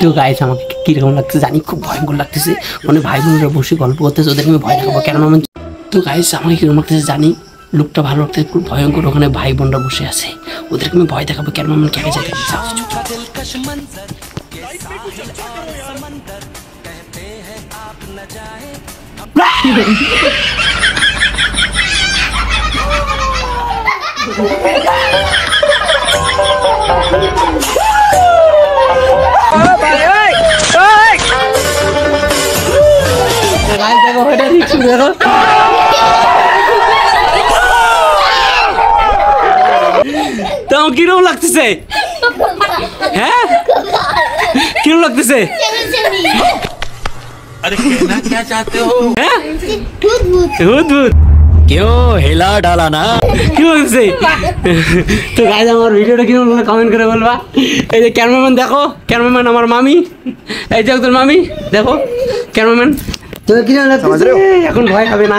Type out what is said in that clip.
তো গাইস আমাকে কিরকম লাগছে জানি, খুব ভয়ঙ্কর লাগতেছে। মানে ভাই বোনরা বসে গল্প করতেছে, ওদেরকে আমি ভয় দেখাবো কেন আমার। তো গাইস আমাকে কিরকম লাগতেছে জানি, লোকটা ভালো লাগতেছে, খুব ভয়ঙ্কর। ওখানে ভাই বোনরা বসে আছে, ওদেরকে আমি ভয় দেখাবো কেন আমার কেটে যেতে। তো কিরকম লাগতেছে? হ্যাঁ কিরকম লাগতেছে? अरे कहना क्या चाहते हो? ভূত क्यों हिला डाला ना? কি বলছে? তো গাইস আমার ভিডিওটা কিরকম লাগলো কমেন্ট করে বলবা। এই যে ক্যামেরাম্যান দেখো, ক্যামেরাম্যান আমার মামি, এই যে তোর মামি দেখো ক্যামেরাম্যান। তো কিরকম লাগছে? এখন ভয় হবে না।